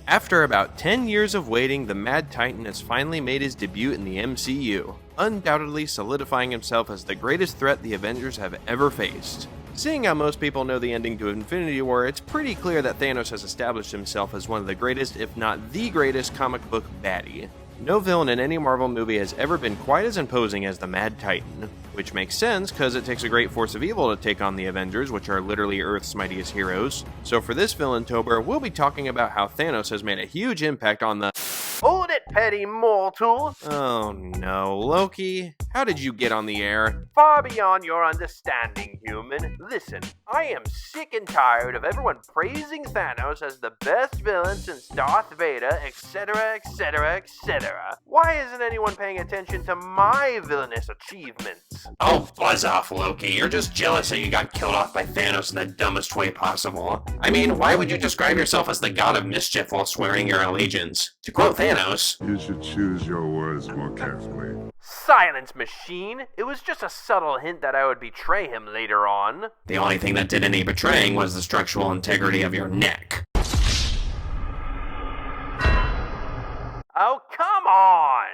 After about 10 years of waiting, the Mad Titan has finally made his debut in the MCU, undoubtedly solidifying himself as the greatest threat the Avengers have ever faced. Seeing how most people know the ending to Infinity War, it's pretty clear that Thanos has established himself as one of the greatest, if not the greatest, comic book baddie. No villain in any Marvel movie has ever been quite as imposing as the Mad Titan, which makes sense because it takes a great force of evil to take on the Avengers, which are literally Earth's mightiest heroes. So for this Villaintober, we'll be talking about how Thanos has made a huge impact on the— Hold it, petty mortal! Oh no, Loki, how did you get on the air? Far beyond your understanding, human. Listen, I am sick and tired of everyone praising Thanos as the best villain since Darth Vader, etc., etc., etc. Why isn't anyone paying attention to my villainous achievements? Oh, buzz off, Loki. You're just jealous that you got killed off by Thanos in the dumbest way possible. I mean, why would you describe yourself as the god of mischief while swearing your allegiance? To quote Thanos, You should choose your words more carefully. Silence, machine! It was just a subtle hint that I would betray him later on. the only thing that did any betraying was the structural integrity of your neck. Oh, come on!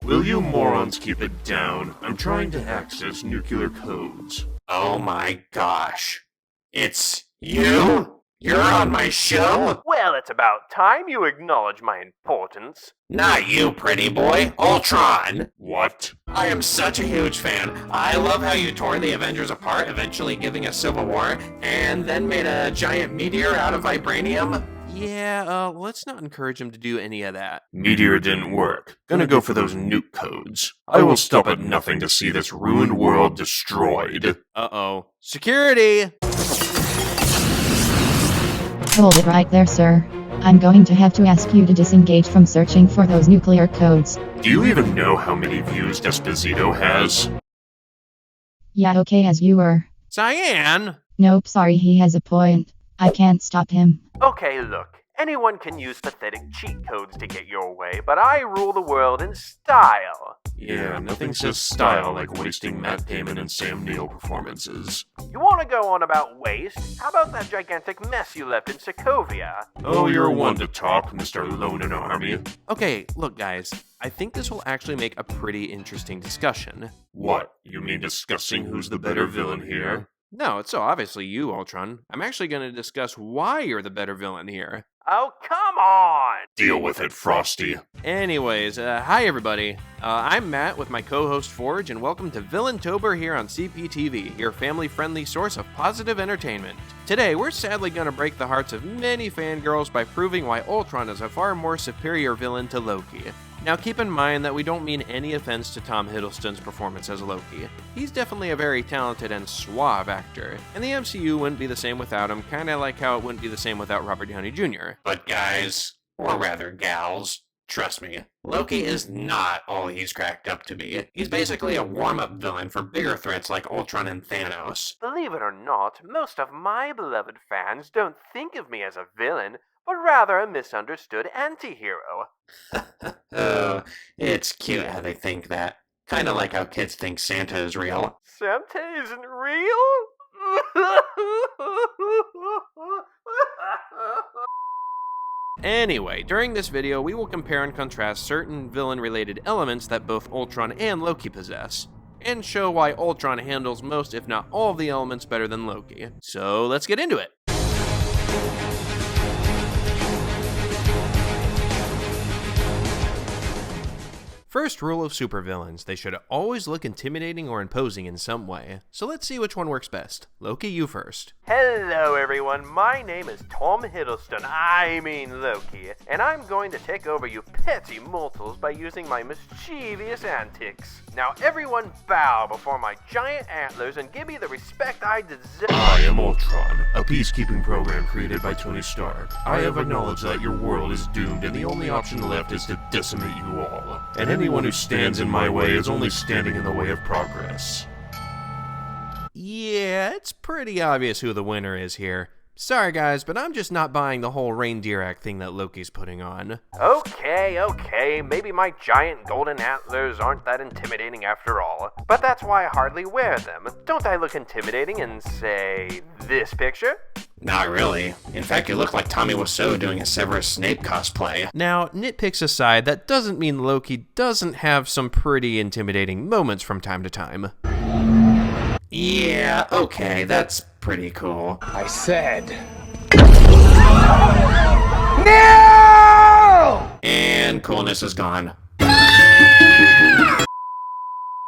Will you morons keep it down? I'm trying to access nuclear codes. Oh my gosh. It's you? You're on my show? Well, it's about time you acknowledge my importance. Not you, pretty boy. Ultron! What? I am such a huge fan. I love how you tore the Avengers apart, eventually giving us civil war, and then made a giant meteor out of vibranium. Yeah, let's not encourage him to do any of that. Meteor didn't work. Gonna go for those nuke codes. I will stop at nothing to see this ruined world destroyed. Uh-oh. Security! Hold it right there, sir. I'm going to have to ask you to disengage from searching for those nuclear codes. Do you even know how many views Despacito has? Yeah, okay, as you were. Cyan! Nope, sorry, he has a point. I can't stop him. Okay, look. Anyone can use pathetic cheat codes to get your way, but I rule the world in style. Yeah, nothing says style like wasting Matt Damon and Sam Neill performances. You want to go on about waste? How about that gigantic mess you left in Sokovia? Oh, you're one to talk, Mr. Lone and Army. Okay, look guys, I think this will actually make a pretty interesting discussion. What? You mean discussing who's the better villain here? No, it's so obviously you, Ultron. I'm actually going to discuss why you're the better villain here. Oh, come on! Deal with it, Frosty. Anyways, hi everybody. I'm Matt with my co-host Forge, and welcome to Villaintober here on CPTV, your family-friendly source of positive entertainment. Today, we're sadly going to break the hearts of many fangirls by proving why Ultron is a far more superior villain to Loki. Now keep in mind that we don't mean any offense to Tom Hiddleston's performance as Loki. He's definitely a very talented and suave actor, and the MCU wouldn't be the same without him, kinda like how it wouldn't be the same without Robert Downey Jr. But guys, or rather gals, trust me, Loki is not all he's cracked up to be. He's basically a warm-up villain for bigger threats like Ultron and Thanos. Believe it or not, most of my beloved fans don't think of me as a villain, but rather a misunderstood anti-hero. Oh, it's cute how they think that. Kinda like how kids think Santa is real. Santa isn't real? Anyway, during this video, we will compare and contrast certain villain-related elements that both Ultron and Loki possess, and show why Ultron handles most, if not all, of the elements better than Loki. So let's get into it! First rule of supervillains, they should always look intimidating or imposing in some way. So let's see which one works best. Loki, you first. Hello everyone, my name is Tom Hiddleston, I mean Loki, and I'm going to take over you petty mortals by using my mischievous antics. Now everyone bow before my giant antlers and give me the respect I deserve. I am Ultron, a peacekeeping program created by Tony Stark. I have acknowledged that your world is doomed and the only option left is to decimate you all. And anyone who stands in my way is only standing in the way of progress. Yeah, it's pretty obvious who the winner is here. Sorry guys, but I'm just not buying the whole reindeer act thing that Loki's putting on. Okay, maybe my giant golden antlers aren't that intimidating after all. But that's why I hardly wear them. Don't I look intimidating in, say, this picture? Not really. In fact, you look like Tommy Wiseau doing a Severus Snape cosplay. Now, nitpicks aside, that doesn't mean Loki doesn't have some pretty intimidating moments from time to time. Yeah, okay, that's pretty cool. I said... And coolness is gone.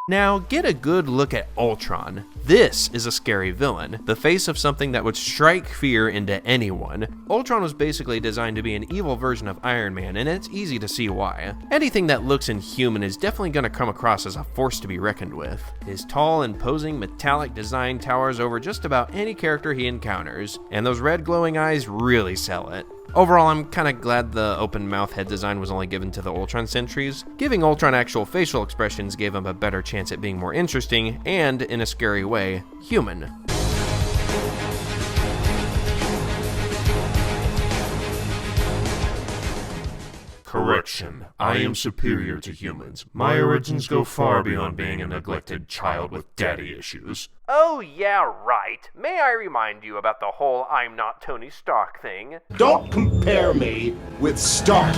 Now, get a good look at Ultron. This is a scary villain, the face of something that would strike fear into anyone. Ultron was basically designed to be an evil version of Iron Man, and it's easy to see why. Anything that looks inhuman is definitely going to come across as a force to be reckoned with. His tall, imposing, metallic design towers over just about any character he encounters, and those red glowing eyes really sell it. Overall, I'm kinda glad the open mouth head design was only given to the Ultron sentries. Giving Ultron actual facial expressions gave him a better chance at being more interesting, and, in a scary way, human. Correction. I am superior to humans. My origins go far beyond being a neglected child with daddy issues. Oh, yeah, right. May I remind you about the whole I'm not Tony Stark thing? Don't compare me with Stark.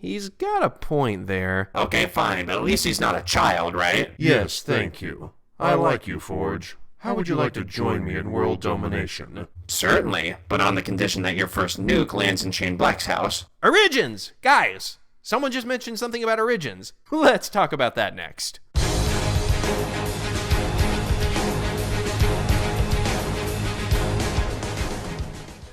He's got a point there. Okay, fine, but at least he's not a child, right? Yes, thank you. I like you, Forge. How would you like to join me in world domination? Certainly, but on the condition that your first nuke lands in Shane Black's house. Origins! Guys! Someone just mentioned something about Origins. Let's talk about that next.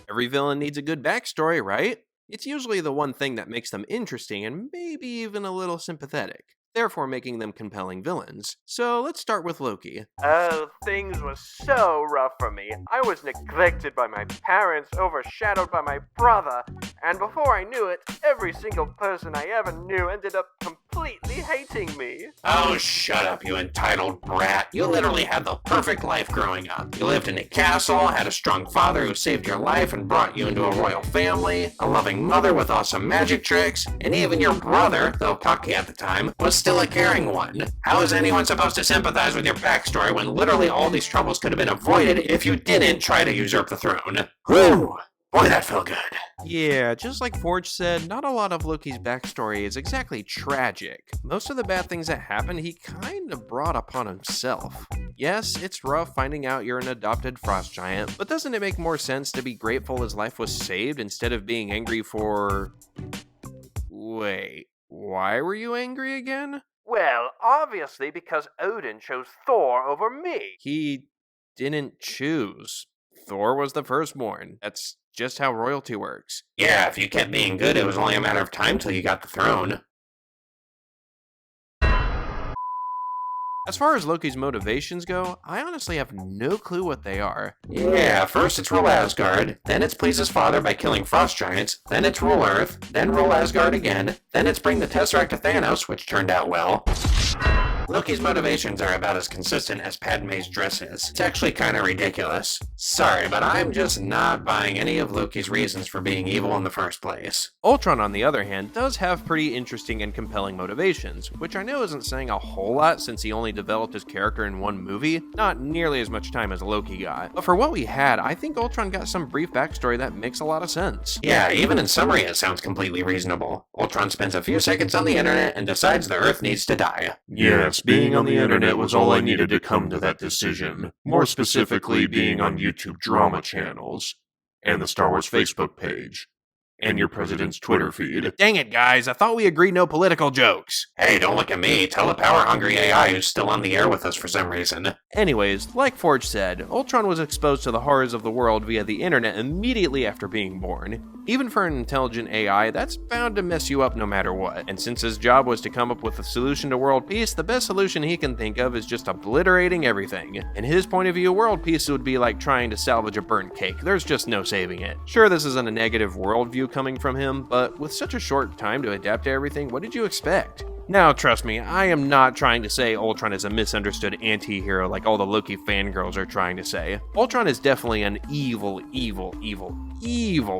Every villain needs a good backstory, right? It's usually the one thing that makes them interesting and maybe even a little sympathetic, therefore making them compelling villains. So let's start with Loki. Oh, things were so rough for me. I was neglected by my parents, overshadowed by my brother, and before I knew it, every single person I ever knew ended up completely hating me. Oh, shut up, you entitled brat. You literally had the perfect life growing up. You lived in a castle, had a strong father who saved your life and brought you into a royal family, a loving mother with awesome magic tricks, and even your brother, though cocky at the time, was still a caring one. How is anyone supposed to sympathize with your backstory when literally all these troubles could have been avoided if you didn't try to usurp the throne? Whew! Boy, that felt good. Yeah, just like Forge said, not a lot of Loki's backstory is exactly tragic. Most of the bad things that happened, he kind of brought upon himself. Yes, it's rough finding out you're an adopted frost giant, but doesn't it make more sense to be grateful his life was saved instead of being angry for... Wait, why were you angry again? Well, obviously because Odin chose Thor over me. He didn't choose. Thor was the firstborn. That's just how royalty works. Yeah, if you kept being good, it was only a matter of time till you got the throne. As far as Loki's motivations go, I honestly have no clue what they are. Yeah, first it's rule Asgard, then it's please his father by killing frost giants, then it's rule Earth, then rule Asgard again, then it's bring the Tesseract to Thanos, which turned out well. Loki's motivations are about as consistent as Padme's dress is. It's actually kind of ridiculous. Sorry, but I'm just not buying any of Loki's reasons for being evil in the first place. Ultron, on the other hand, does have pretty interesting and compelling motivations, which I know isn't saying a whole lot since he only developed his character in one movie, not nearly as much time as Loki got. But for what we had, I think Ultron got some brief backstory that makes a lot of sense. Yeah, even in summary it sounds completely reasonable. Ultron spends a few seconds on the internet and decides the Earth needs to die. Yes, being on the internet was all I needed to come to that decision. More specifically, being on YouTube drama channels, and the Star Wars Facebook page, and your president's Twitter feed. Dang it, guys, I thought we agreed no political jokes. Hey, don't look at me. Tell the power-hungry AI who's still on the air with us for some reason. Anyways, like Forge said, Ultron was exposed to the horrors of the world via the internet immediately after being born. Even for an intelligent AI, that's bound to mess you up no matter what. And since his job was to come up with a solution to world peace, the best solution he can think of is just obliterating everything. In his point of view, world peace would be like trying to salvage a burnt cake. There's just no saving it. Sure, this isn't a negative worldview coming from him, but with such a short time to adapt to everything, what did you expect? Now, trust me, I am not trying to say Ultron is a misunderstood anti-hero like all the Loki fangirls are trying to say. Ultron is definitely an evil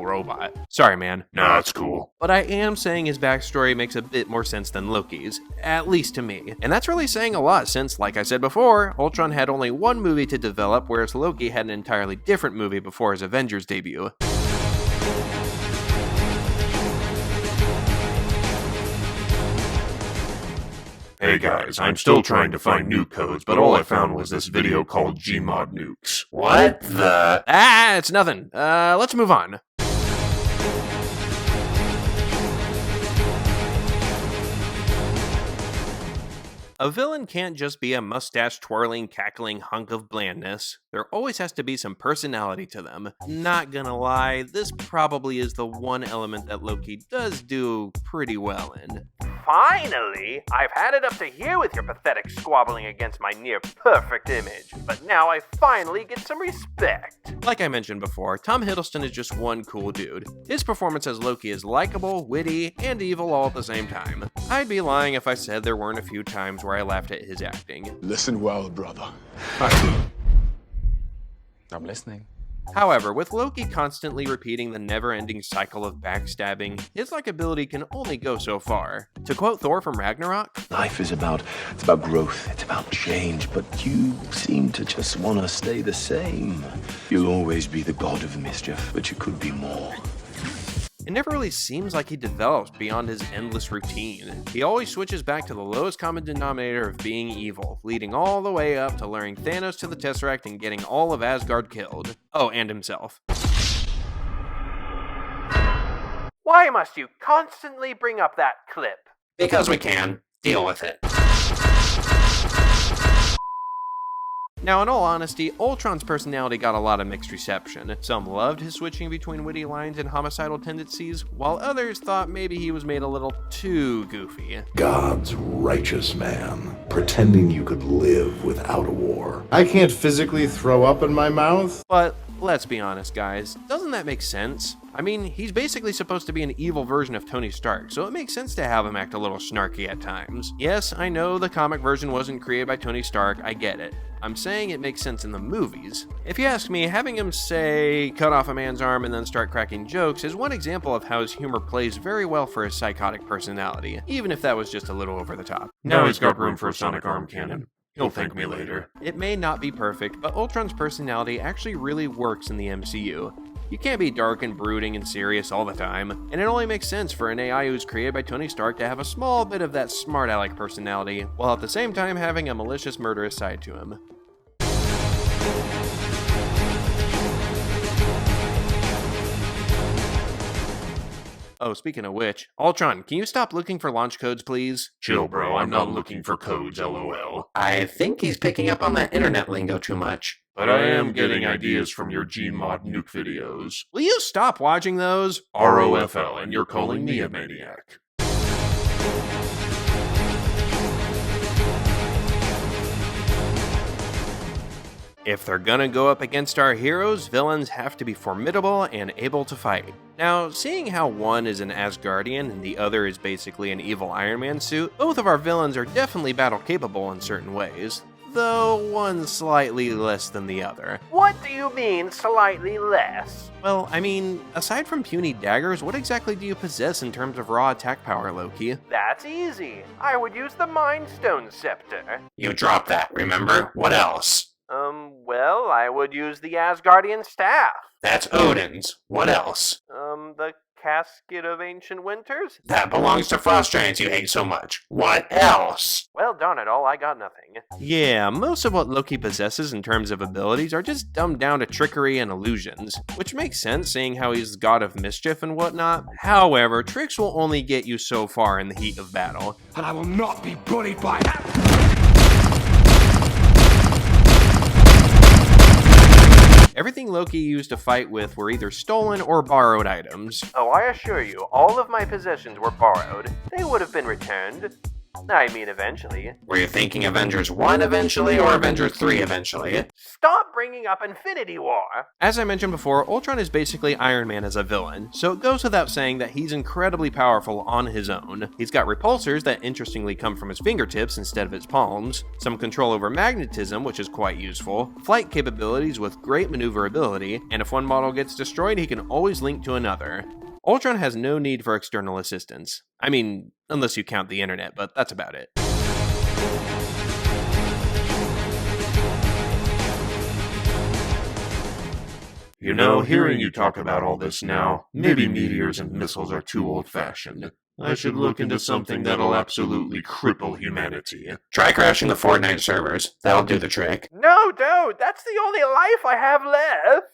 robot. Sorry, man. Nah, it's cool. But I am saying his backstory makes a bit more sense than Loki's, at least to me. And that's really saying a lot since, like I said before, Ultron had only one movie to develop, whereas Loki had an entirely different movie before his Avengers debut. Hey guys, I'm still trying to find nuke codes, but all I found was this video called Gmod nukes. What the? It's nothing. Let's move on. A villain can't just be a mustache-twirling, cackling hunk of blandness. There always has to be some personality to them. Not gonna lie, this probably is the one element that Loki does do pretty well in. Finally! I've had it up to here with your pathetic squabbling against my near-perfect image, but now I finally get some respect. Like I mentioned before, Tom Hiddleston is just one cool dude. His performance as Loki is likable, witty, and evil all at the same time. I'd be lying if I said there weren't a few times where I laughed at his acting. Listen well, brother. I'm listening. However, with Loki constantly repeating the never-ending cycle of backstabbing, his likability can only go so far. To quote Thor from Ragnarok, Life is about growth, it's about change, but you seem to just want to stay the same. You'll always be the god of mischief, but you could be more. it never really seems like he develops beyond his endless routine. He always switches back to the lowest common denominator of being evil, leading all the way up to luring Thanos to the Tesseract and getting all of Asgard killed. Oh, and himself. Why must you constantly bring up that clip? Because we can. Deal with it. Now, in all honesty, Ultron's personality got a lot of mixed reception. Some loved his switching between witty lines and homicidal tendencies, while others thought maybe he was made a little too goofy. God's righteous man, pretending you could live without a war. I can't physically throw up in my mouth. But let's be honest, guys, doesn't that make sense? I mean, he's basically supposed to be an evil version of Tony Stark, so it makes sense to have him act a little snarky at times. Yes, I know the comic version wasn't created by Tony Stark, I get it. I'm saying it makes sense in the movies. If you ask me, having him, say, cut off a man's arm and then start cracking jokes is one example of how his humor plays very well for his psychotic personality, even if that was just a little over the top. Now he's got room for a sonic arm cannon. He'll thank me later. It may not be perfect, but Ultron's personality actually really works in the MCU. You can't be dark and brooding and serious all the time, and it only makes sense for an AI who's created by Tony Stark to have a small bit of that smart aleck personality, while at the same time having a malicious murderous side to him. Oh, speaking of which, Ultron, can you stop looking for launch codes, please? Chill, bro, I'm not looking for codes, lol. I think he's picking up on that internet lingo too much. But I am getting ideas from your Gmod nuke videos. Will you stop watching those? ROFL, and you're calling me a maniac. If they're gonna go up against our heroes, villains have to be formidable and able to fight. Now, seeing how one is an Asgardian and the other is basically an evil Iron Man suit, both of our villains are definitely battle capable in certain ways, though one slightly less than the other. What do you mean, slightly less? Well, I mean, aside from puny daggers, what exactly do you possess in terms of raw attack power, Loki? That's easy. I would use the Mind Stone Scepter. You dropped that, remember? What else? Well, I would use the Asgardian Staff. That's Odin's. What else? The Casket of Ancient Winters? That belongs to Frost Giants you hate so much. What else? Well, darn it all, I got nothing. Yeah, most of what Loki possesses in terms of abilities are just dumbed down to trickery and illusions, which makes sense seeing how he's god of mischief and whatnot. However, tricks will only get you so far in the heat of battle. And I will not be bullied by Everything Loki used to fight with were either stolen or borrowed items. Oh, I assure you, all of my possessions were borrowed. They would have been returned. I mean, eventually. Were you thinking Avengers 1 eventually or Avengers 3 eventually? Stop bringing up Infinity War! As I mentioned before, Ultron is basically Iron Man as a villain, so it goes without saying that he's incredibly powerful on his own. He's got repulsors that interestingly come from his fingertips instead of his palms, some control over magnetism, which is quite useful, flight capabilities with great maneuverability, and if one model gets destroyed, he can always link to another. Ultron has no need for external assistance. I mean, unless you count the internet, but that's about it. You know, hearing you talk about all this now, maybe meteors and missiles are too old-fashioned. I should look into something that'll absolutely cripple humanity. Try crashing the Fortnite servers. That'll do the trick. No, don't! That's the only life I have left!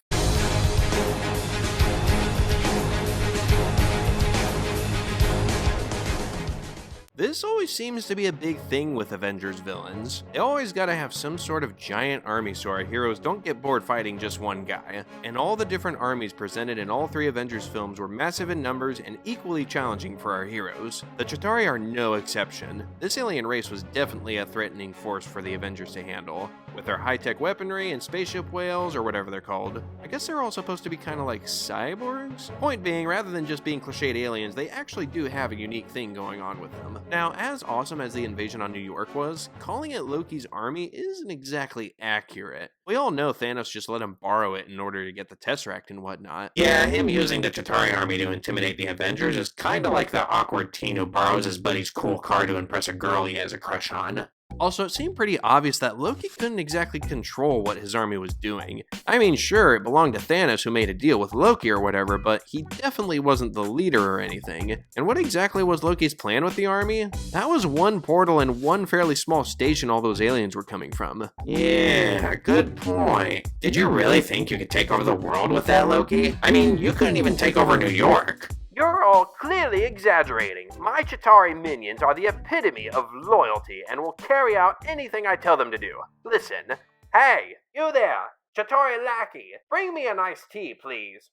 This always seems to be a big thing with Avengers villains. They always gotta have some sort of giant army so our heroes don't get bored fighting just one guy. And all the different armies presented in all three Avengers films were massive in numbers and equally challenging for our heroes. The Chitauri are no exception. This alien race was definitely a threatening force for the Avengers to handle. With their high-tech weaponry and spaceship whales, or whatever they're called. I guess they're all supposed to be kind of like cyborgs? Point being, rather than just being cliched aliens, they actually do have a unique thing going on with them. Now, as awesome as the invasion on New York was, calling it Loki's army isn't exactly accurate. We all know Thanos just let him borrow it in order to get the Tesseract and whatnot. Yeah, him using the Chitauri army to intimidate the Avengers is kinda like the awkward teen who borrows his buddy's cool car to impress a girl he has a crush on. Also, it seemed pretty obvious that Loki couldn't exactly control what his army was doing. I mean, sure, it belonged to Thanos who made a deal with Loki or whatever, but he definitely wasn't the leader or anything. And what exactly was Loki's plan with the army? That was one portal and one fairly small station all those aliens were coming from. Yeah, good point. Did you really think you could take over the world with that, Loki? I mean, you couldn't even take over New York. You're all clearly exaggerating. My Chitauri minions are the epitome of loyalty and will carry out anything I tell them to do. Listen. Hey, you there, Chitauri lackey, bring me an iced tea, please.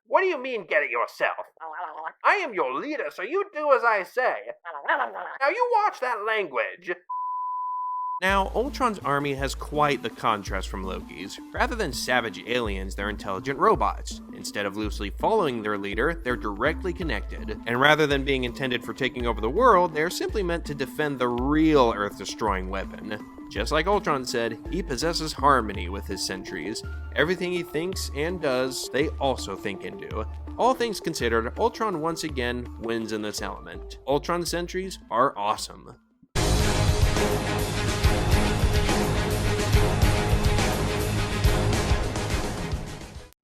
What do you mean, get it yourself? I am your leader, so you do as I say. Now you watch that language. Now, Ultron's army has quite the contrast from Loki's. Rather than savage aliens, they're intelligent robots. Instead of loosely following their leader, they're directly connected. And rather than being intended for taking over the world, they're simply meant to defend the real Earth-destroying weapon. Just like Ultron said, he possesses harmony with his sentries. Everything he thinks and does, they also think and do. All things considered, Ultron once again wins in this element. Ultron's sentries are awesome.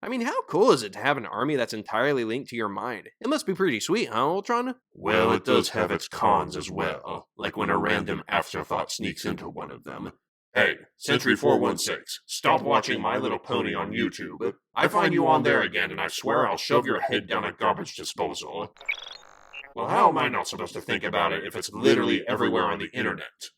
I mean, how cool is it to have an army that's entirely linked to your mind? It must be pretty sweet, huh, Ultron? Well, it does have its cons as well, like when a random afterthought sneaks into one of them. Hey, Sentry 416, stop watching My Little Pony on YouTube. I find you on there again, and I swear I'll shove your head down a garbage disposal. Well, how am I not supposed to think about it if it's literally everywhere on the internet?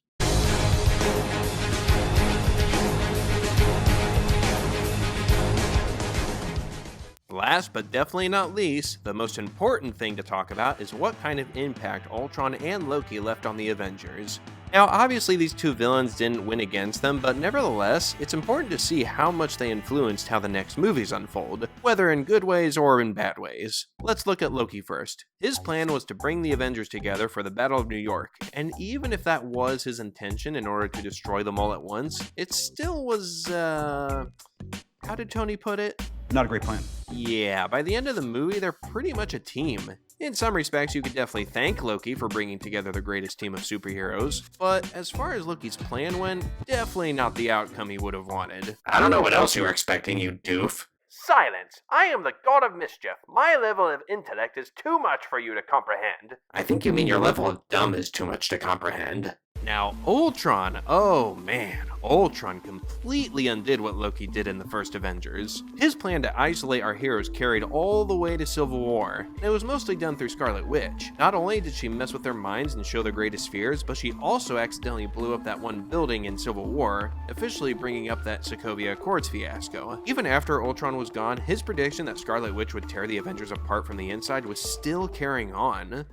Last but definitely not least, the most important thing to talk about is what kind of impact Ultron and Loki left on the Avengers. Now, obviously these two villains didn't win against them, but nevertheless, it's important to see how much they influenced how the next movies unfold, whether in good ways or in bad ways. Let's look at Loki first. His plan was to bring the Avengers together for the Battle of New York, and even if that was his intention in order to destroy them all at once, it still was, how did Tony put it? Not a great plan. Yeah, by the end of the movie, they're pretty much a team. In some respects, you could definitely thank Loki for bringing together the greatest team of superheroes, but as far as Loki's plan went, definitely not the outcome he would have wanted. I don't know what else you were expecting, you doof. Silence! I am the god of mischief. My level of intellect is too much for you to comprehend. I think you mean your level of dumb is too much to comprehend. Now, Ultron, oh man, Ultron completely undid what Loki did in the first Avengers. His plan to isolate our heroes carried all the way to Civil War, and it was mostly done through Scarlet Witch. Not only did she mess with their minds and show their greatest fears, but she also accidentally blew up that one building in Civil War, officially bringing up that Sokovia Accords fiasco. Even after Ultron was gone, his prediction that Scarlet Witch would tear the Avengers apart from the inside was still carrying on.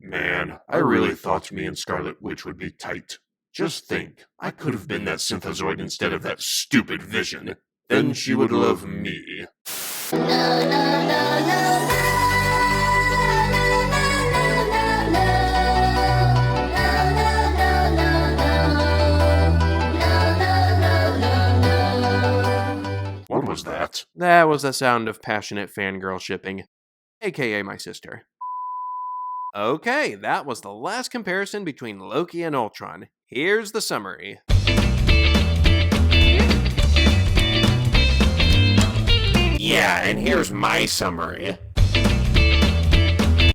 Man, I really thought me and Scarlet Witch would be tight. Just think, I could have been that synthezoid instead of that stupid Vision. Then she would love me. What was that? That was the sound of passionate fangirl shipping, aka my sister. Okay, that was the last comparison between Loki and Ultron. Here's the summary. Yeah, and here's my summary.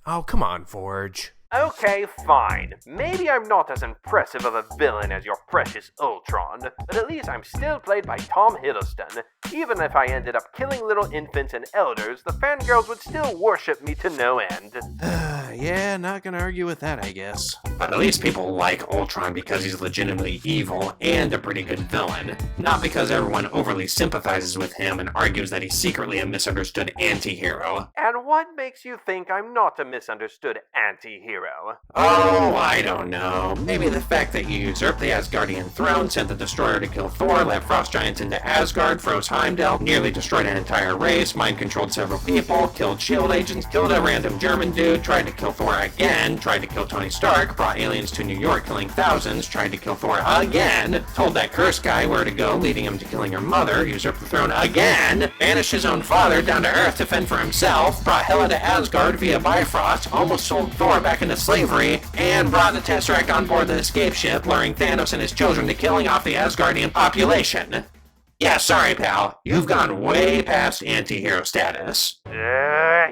Oh, come on, Forge. Okay, fine. Maybe I'm not as impressive of a villain as your precious Ultron, but at least I'm still played by Tom Hiddleston. Even if I ended up killing little infants and elders, the fangirls would still worship me to no end. Yeah, not gonna argue with that, I guess. But at least people like Ultron because he's legitimately evil and a pretty good villain. Not because everyone overly sympathizes with him and argues that he's secretly a misunderstood anti-hero. And what makes you think I'm not a misunderstood anti-hero? Oh, I don't know. Maybe the fact that you usurped the Asgardian throne, sent the Destroyer to kill Thor, let frost giants into Asgard, froze Heimdall, nearly destroyed an entire race, mind-controlled several people, killed S.H.I.E.L.D. agents, killed a random German dude, tried to kill Thor again, tried to kill Tony Stark, brought aliens to New York killing thousands, tried to kill Thor again, told that cursed guy where to go, leading him to killing her mother, usurped the throne again, banished his own father down to Earth to fend for himself, brought Hela to Asgard via Bifrost, almost sold Thor back into slavery, and brought the Tesseract on board the escape ship, luring Thanos and his children to killing off the Asgardian population. Yeah, sorry, pal. You've gone way past anti-hero status.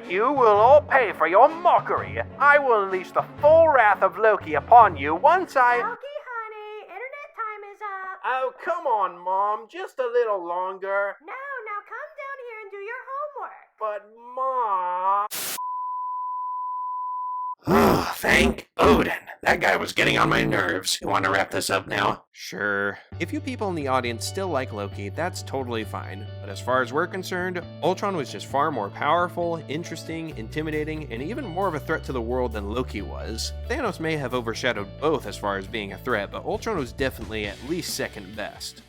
You will all pay for your mockery. I will unleash the full wrath of Loki upon you once I... Loki, honey, internet time is up. Oh, come on, Mom. Just a little longer. No, now come down here and do your homework. But, Mom... Oh, thank Odin. That guy was getting on my nerves. You want to wrap this up now? Sure. If you people in the audience still like Loki, that's totally fine. But as far as we're concerned, Ultron was just far more powerful, interesting, intimidating, and even more of a threat to the world than Loki was. Thanos may have overshadowed both as far as being a threat, but Ultron was definitely at least second best.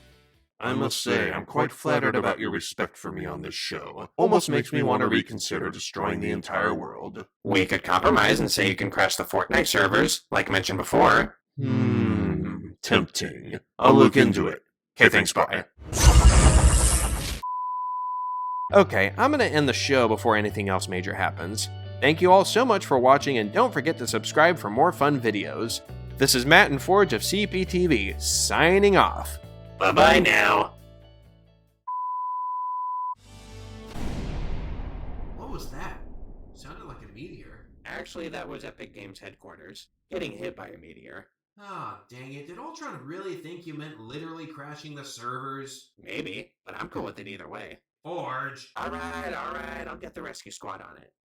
I must say, I'm quite flattered about your respect for me on this show. Almost makes me want to reconsider destroying the entire world. We could compromise and say you can crash the Fortnite servers, like mentioned before. Tempting. I'll look into it. Okay, thanks, bye. Okay, I'm gonna end the show before anything else major happens. Thank you all so much for watching, and don't forget to subscribe for more fun videos. This is Matt and Forge of CPTV, signing off. Bye-bye now. What was that? Sounded like a meteor. Actually, that was Epic Games headquarters. Getting hit by a meteor. Ah, dang it. Did Ultron really think you meant literally crashing the servers? Maybe, but I'm cool with it either way. Forge. Alright, I'll get the rescue squad on it.